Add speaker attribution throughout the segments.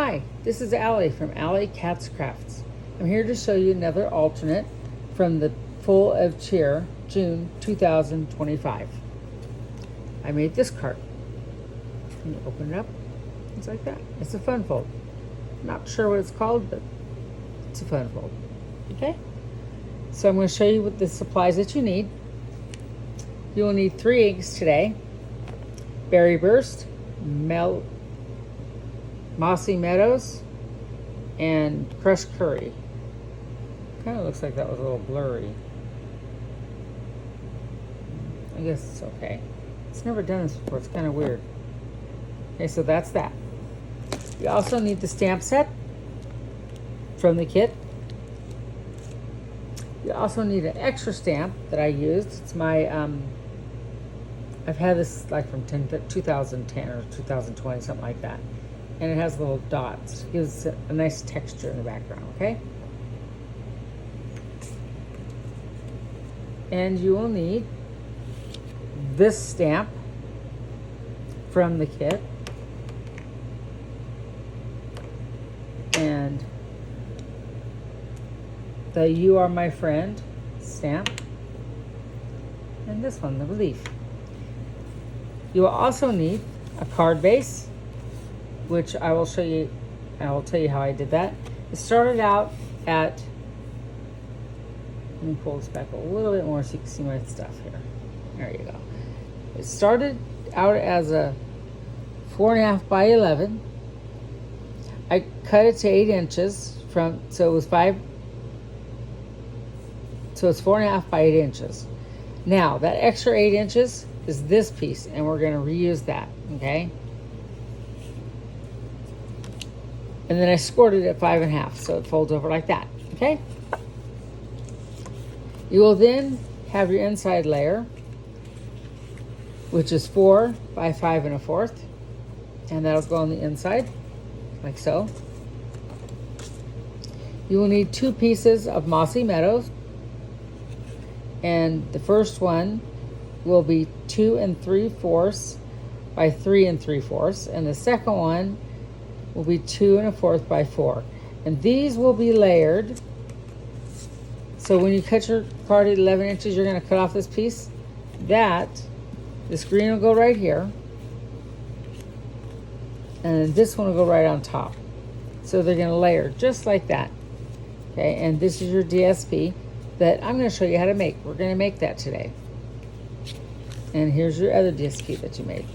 Speaker 1: Hi, this is Allie from Allie Cats Crafts. I'm here to show you another alternate from the Full of Cheer, June 2025. I made this card. Can you open it up? It's like that. It's a fun fold. Not sure what it's called, but it's a fun fold. Okay? So I'm going to show you what the supplies that you need. You will need 3 eggs today. Berry Burst, Mossy Meadows, and crushed curry. Kind of looks like that was a little blurry. I guess it's okay. It's never done this before. It's kind of weird. Okay, so that's that. You also need the stamp set from the kit. You also need an extra stamp that I used. It's my, I've had this like from 2010 or 2020, something like that. And it has little dots. It gives a nice texture in the background, okay? And you will need this stamp from the kit. And the You Are My Friend stamp. And this one, the relief. You will also need a card base, which I will show you. I will tell you how I did that. It started out at, let me pull this back a little bit more so you can see my stuff here. There you go. It started out as a 4.5 by 11. I cut it to 8 inches from, so it was 4.5 by 8 inches. Now that extra 8 inches is this piece, and we're going to reuse that, okay? And then I scored it at 5.5, so it folds over like that, okay? You will then have your inside layer, which is 4 by 5 1/4, and that'll go on the inside, like so. You will need 2 pieces of Mossy Meadows, and the first one will be 2 3/4 by 3 3/4, and the second one will be 2 1/4 by 4. And these will be layered. So when you cut your card at 11 inches, you're going to cut off this piece. This green will go right here. And this one will go right on top. So they're going to layer just like that. Okay, and this is your DSP that I'm going to show you how to make. We're going to make that today. And here's your other DSP that you made.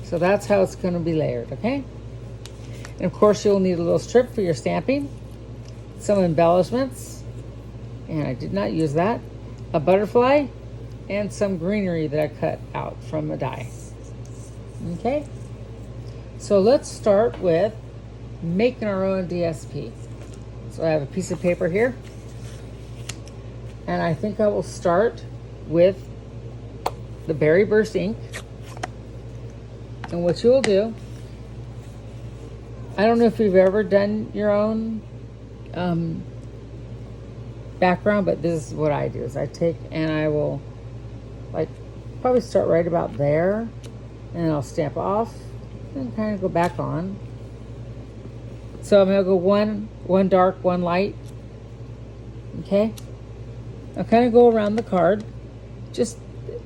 Speaker 1: So that's how it's going to be layered, okay? And of course, you'll need a little strip for your stamping, some embellishments, and I did not use that, a butterfly, and some greenery that I cut out from a die. Okay? So let's start with making our own DSP. So I have a piece of paper here, and I think I will start with the Berry Burst ink. And what you will do, I don't know if you've ever done your own background, but this is what I do. Is I take and I will like probably start right about there, and I'll stamp off and kind of go back on. So I'm gonna go one dark, one light. Okay. I'll kind of go around the card, just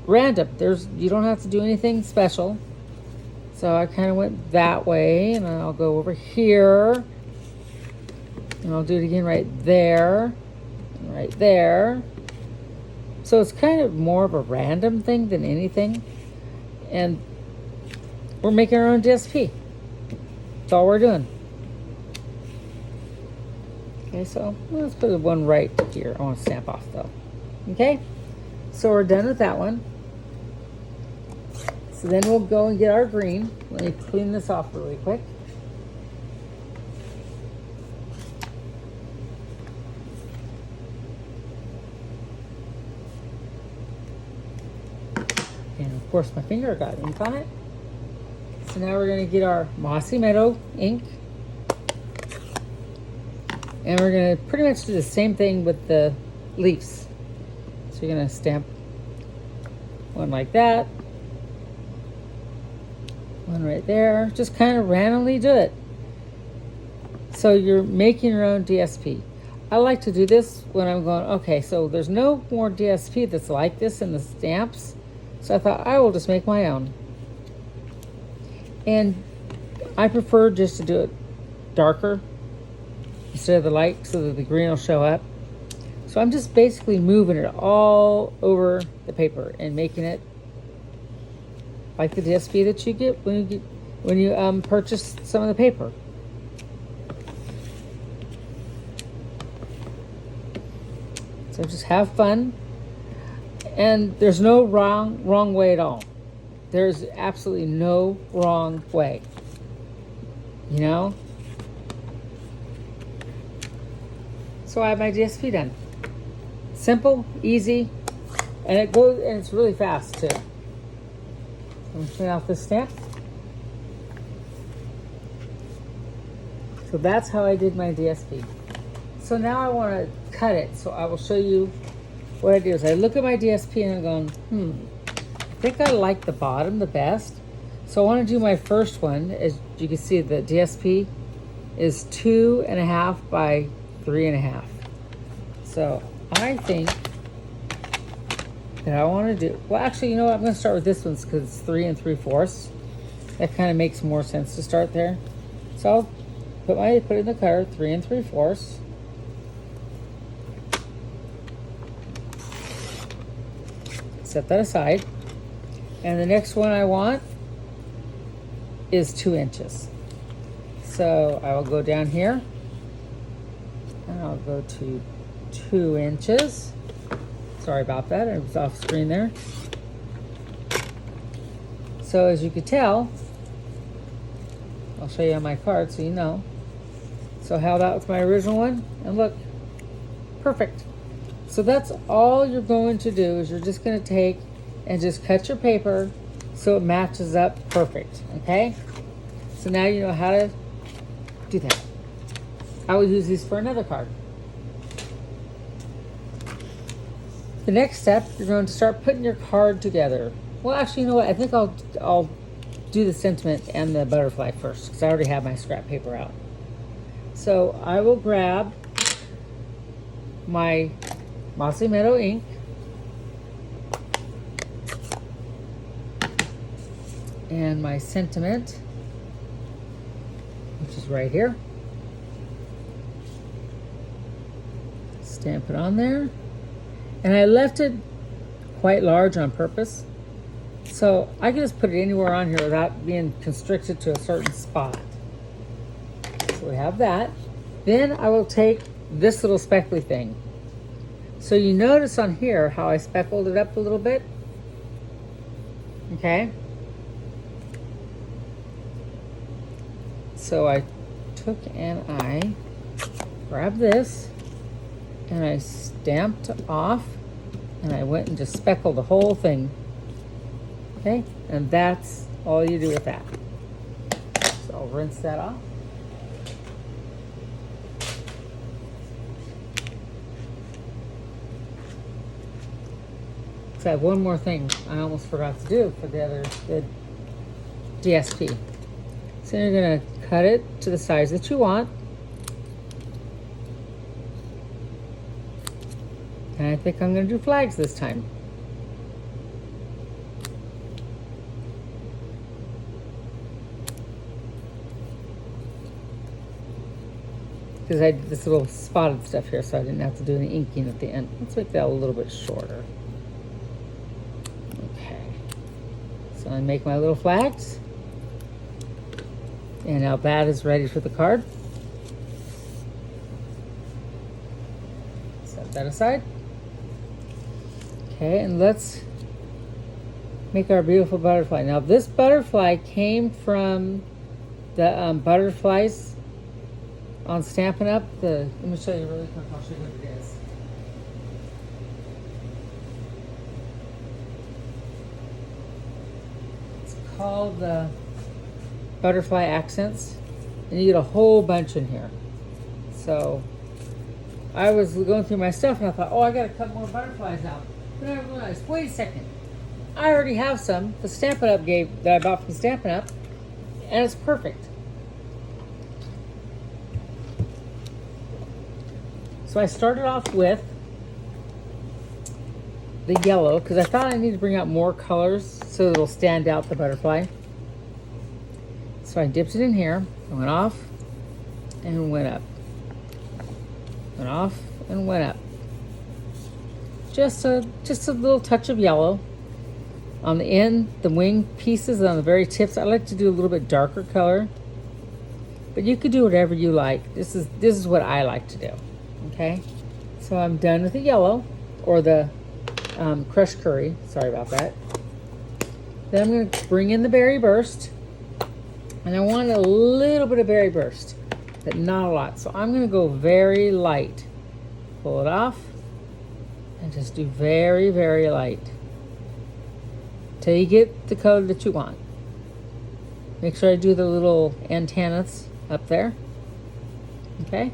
Speaker 1: random. You don't have to do anything special. So I kind of went that way, and then I'll go over here, and I'll do it again right there, and right there. So it's kind of more of a random thing than anything. And we're making our own DSP. That's all we're doing. Okay, so let's put one right here. I want to stamp off though. Okay, so we're done with that one. So then we'll go and get our green. Let me clean this off really quick. And of course my finger got ink on it. So now we're going to get our Mossy Meadow ink. And we're going to pretty much do the same thing with the leaves. So you're going to stamp one like that. One right there. Just kind of randomly do it. So you're making your own DSP. I like to do this when I'm going, okay, so there's no more DSP that's like this in the stamps. So I thought I will just make my own. And I prefer just to do it darker instead of the light so that the green will show up. So I'm just basically moving it all over the paper and making it like the DSP that you get when you purchase some of the paper. So just have fun, and there's no wrong way at all. There's absolutely no wrong way. You know? So I have my DSP done. Simple, easy, and it's really fast too. I'm going to clean off this stamp. So that's how I did my DSP. So now I want to cut it. So I will show you what I do. Is I look at my DSP and I'm going, I think I like the bottom the best. So I want to do my first one. As you can see, the DSP is 2.5 by 3.5. So I think that I want to do, well, actually, you know what? I'm going to start with this one because it's 3 3/4. That kind of makes more sense to start there. So I'll put it in the cutter, 3 3/4. Set that aside. And the next one I want is 2 inches. So I will go down here and I'll go to 2 inches. Sorry about that, it was off screen there. So as you could tell, I'll show you on my card so you know. So held out with my original one, and look, perfect. So that's all you're going to do is you're just going to take and just cut your paper so it matches up perfect, okay? So now you know how to do that. I will use these for another card. The next step, you're going to start putting your card together. Well, actually, you know what? I think I'll do the sentiment and the butterfly first because I already have my scrap paper out. So I will grab my Mossy Meadow ink and my sentiment, which is right here. Stamp it on there. And I left it quite large on purpose. So I can just put it anywhere on here without being constricted to a certain spot. So we have that. Then I will take this little speckly thing. So you notice on here how I speckled it up a little bit. Okay. So I took and I grabbed this and I stamped off and I went and just speckled the whole thing. Okay, and that's all you do with that. So I'll rinse that off. So I have one more thing I almost forgot to do for the DSP. So you're gonna cut it to the size that you want. And I think I'm gonna do flags this time. Because I did this little spotted stuff here, so I didn't have to do any inking at the end. Let's make that a little bit shorter. Okay. So I make my little flags. And now that is ready for the card. Set that aside. Okay, and let's make our beautiful butterfly. Now this butterfly came from the butterflies on Stampin' Up. Let me show you really quick. I'll show you what it is. It's called the Butterfly Accents, and you get a whole bunch in here. So I was going through my stuff and I thought, oh, I got to cut more butterflies out. Then I realized, wait a second, I already have some. The Stampin' Up that I bought from Stampin' Up, and it's perfect. So I started off with the yellow because I thought I needed to bring out more colors so it'll stand out the butterfly. So I dipped it in here, went off and went up, went off and went up. Just a little touch of yellow on the end, the wing pieces, on the very tips. I like to do a little bit darker color, but you could do whatever you like. This is what I like to do. Okay, so I'm done with the yellow or the crushed curry. Sorry about that. Then I'm going to bring in the berry burst, and I want a little bit of berry burst, but not a lot. So I'm going to go very light. Pull it off and just do very, very light till you get the color that you want. Make sure I do the little antennas up there. Okay.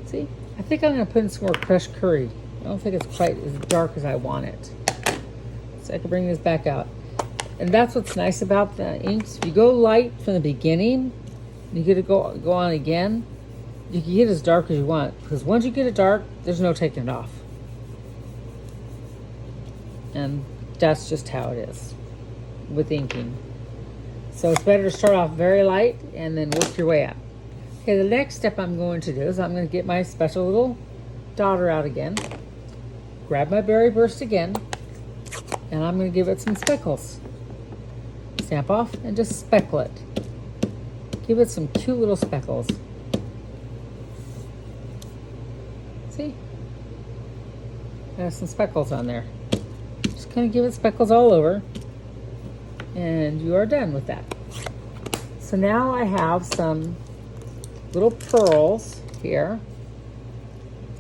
Speaker 1: See, I think I'm going to put in some more crushed curry. I don't think it's quite as dark as I want it. So I can bring this back out. And that's what's nice about the inks. If you go light from the beginning, you get to go on again, you can get as dark as you want. Because once you get it dark, there's no taking it off. And that's just how it is with inking. So it's better to start off very light and then work your way up. Okay, the next step I'm going to do is I'm going to get my special little daughter out again, grab my berry burst again, and I'm going to give it some speckles. Stamp off and just speckle it. Give it some cute little speckles. See? I have some speckles on there. Just kind of give it speckles all over, and you are done with that. So now I have some little pearls here,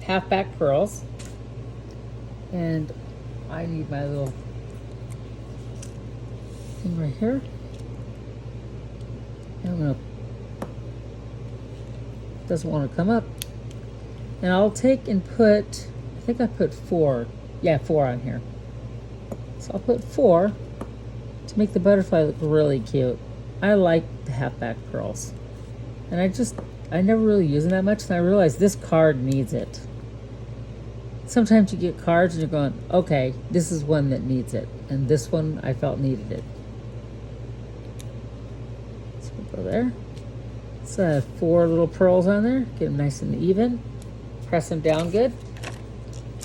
Speaker 1: half-back pearls, and I need my little thing right here. And I'm gonna, doesn't want to come up, and I'll take and put, I think I put 4 on here. So I'll put 4 to make the butterfly look really cute. I like the half-back pearls, and I never really use them that much, and I realized this card needs it. Sometimes you get cards and you're going, okay, this is one that needs it, and this one I felt needed it. So we'll go there. So I have 4 little pearls on there. Get them nice and even. Press them down good.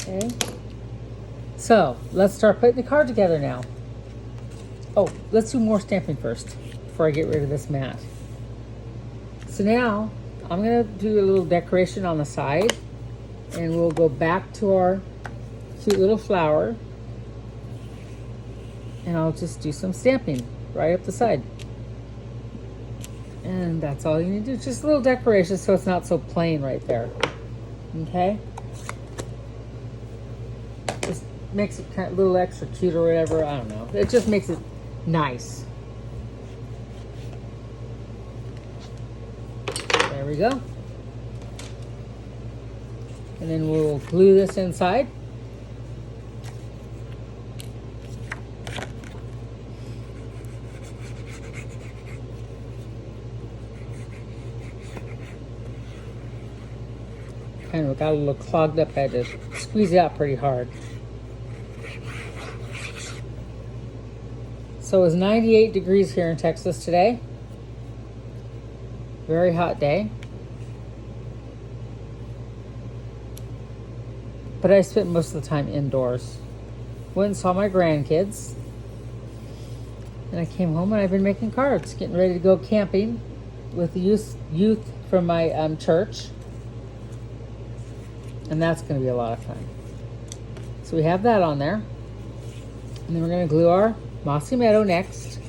Speaker 1: Okay. So let's start putting the card together now. Oh, let's do more stamping first before I get rid of this mat. So now I'm going to do a little decoration on the side, and we'll go back to our cute little flower, and I'll just do some stamping right up the side. And that's all you need to do. Just a little decoration so it's not so plain right there. Okay? Just makes it kind of a little extra cute or whatever. I don't know. It just makes it nice. There we go. And then we'll glue this inside. Kind of got a little clogged up. I had to squeeze it out pretty hard. So it was 98 degrees here in Texas today. Very hot day. But I spent most of the time indoors. Went and saw my grandkids. And I came home and I've been making cards, getting ready to go camping with the youth from my church. And that's going to be a lot of fun. So we have that on there. And then we're going to glue our Mossy Meadow next.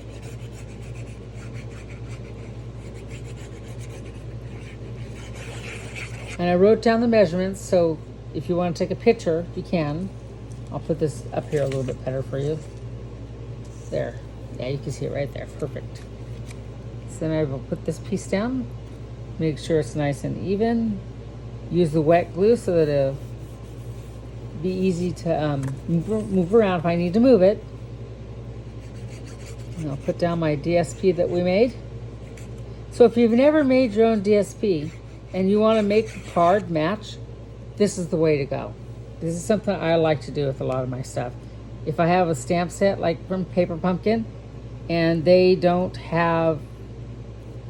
Speaker 1: And I wrote down the measurements, so if you want to take a picture, you can. I'll put this up here a little bit better for you. There. Yeah, you can see it right there. Perfect. So then I will put this piece down. Make sure it's nice and even. Use the wet glue so that it'll be easy to move around if I need to move it. And I'll put down my DSP that we made. So if you've never made your own DSP, and you want to make the card match, this is the way to go. This is something I like to do with a lot of my stuff. If I have a stamp set like from Paper Pumpkin and they don't have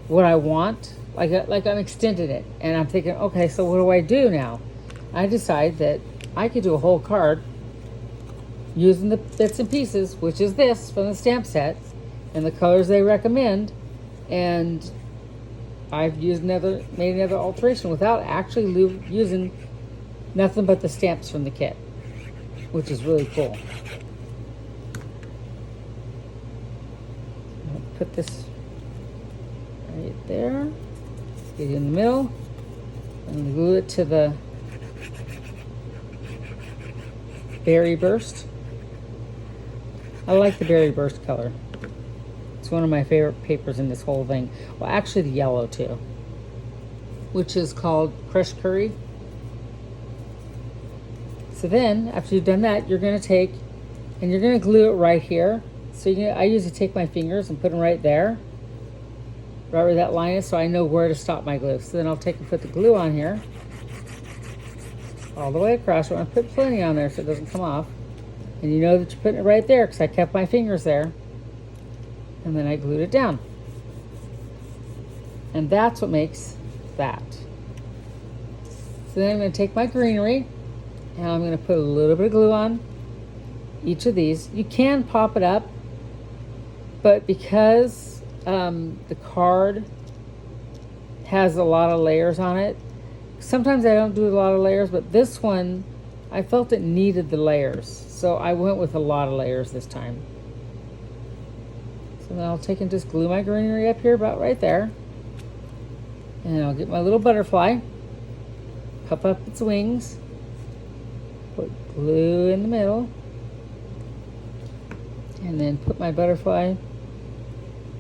Speaker 1: what I want, like I'm extending it, and I'm thinking, okay, so what do I do now? I decide that I could do a whole card using the bits and pieces, which is this from the stamp set, and the colors they recommend, and I've made another alteration without actually using nothing but the stamps from the kit, which is really cool. I'll put this right there, get it in the middle, and glue it to the Berry Burst. I like the Berry Burst color. It's one of my favorite papers in this whole thing. Well, actually the yellow too, which is called Crushed Curry. So then, after you've done that, you're going to take, and you're going to glue it right here. So I usually take my fingers and put them right there, right where that line is, so I know where to stop my glue. So then I'll take and put the glue on here, all the way across. I want to put plenty on there so it doesn't come off. And you know that you're putting it right there because I kept my fingers there. And then I glued it down. And that's what makes that. So then I'm going to take my greenery and I'm going to put a little bit of glue on each of these. You can pop it up, but because the card has a lot of layers on it, sometimes I don't do a lot of layers, but this one, I felt it needed the layers. So I went with a lot of layers this time. So then I'll take and just glue my greenery up here about right there. And I'll get my little butterfly, puff up its wings, put glue in the middle, and then put my butterfly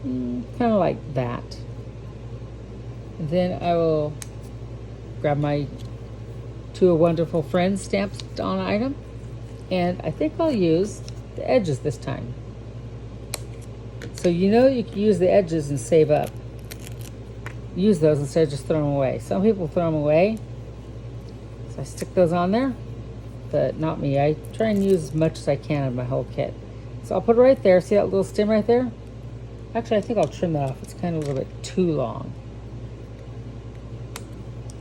Speaker 1: kind of like that. And then I will grab my To a Wonderful Friend stamped on item, and I think I'll use the edges this time. So you know you can use the edges and save up. Use those instead of just throwing them away. Some people throw them away, so I stick those on there, but not me. I try and use as much as I can in my whole kit. So I'll put it right there. See that little stem right there? Actually, I think I'll trim that off. It's kind of a little bit too long.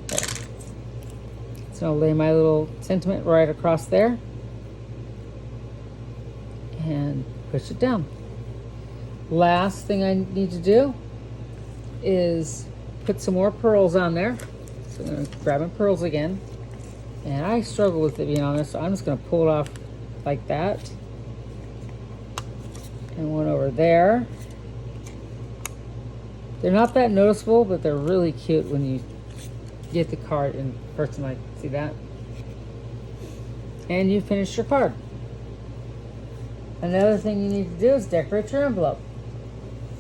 Speaker 1: There. So I'll lay my little sentiment right across there and push it down. Last thing I need to do is put some more pearls on there. So I'm going to grab my pearls again. And I struggle with it, being honest, so I'm just going to pull it off like that. And one over there. They're not that noticeable, but they're really cute when you get the card in person. Like, see that? And you finish your card. Another thing you need to do is decorate your envelope.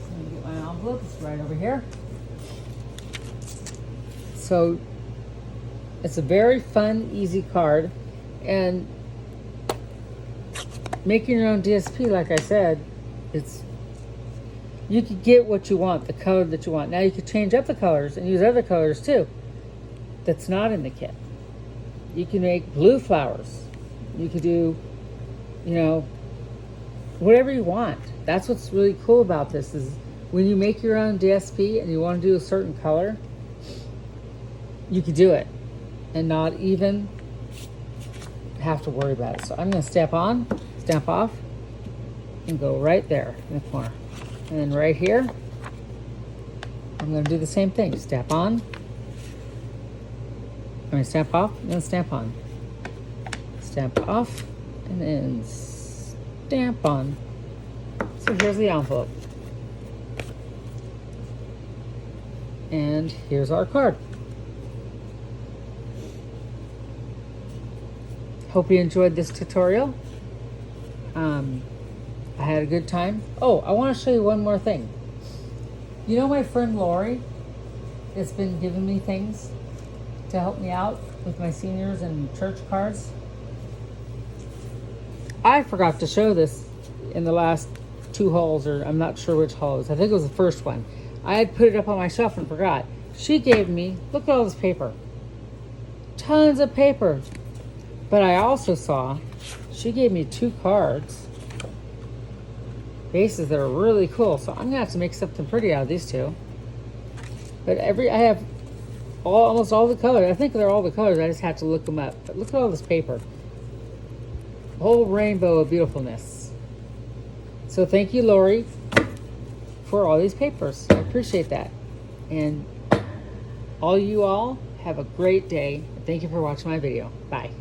Speaker 1: I'm going to get my envelope. It's right over here. So it's a very fun, easy card, and making your own DSP, like I said, you could get what you want, the color that you want. Now you could change up the colors and use other colors too that's not in the kit. You can make blue flowers. You could do, whatever you want. That's what's really cool about this, is when you make your own DSP and you want to do a certain color, you could do it and not even have to worry about it. So I'm going to stamp on, stamp off, and go right there in the corner. And then right here, I'm going to do the same thing. Stamp on, stamp off, and then stamp on. Stamp off, and then stamp on. So here's the envelope. And here's our card. Hope you enjoyed this tutorial. I had a good time. Oh, I want to show you one more thing. You know my friend Lori has been giving me things to help me out with my seniors and church cards. I forgot to show this in the last 2 hauls, or I'm not sure which haul it was. I think it was the first one. I had put it up on my shelf and forgot. She gave me, look at all this paper. Tons of paper. But I also saw she gave me 2 cards. Bases that are really cool. So I'm going to have to make something pretty out of these 2. But I have almost all the colors. I think they're all the colors. I just have to look them up. But look at all this paper. A whole rainbow of beautifulness. So thank you, Lori, for all these papers. I appreciate that. And all you all have a great day. Thank you for watching my video. Bye.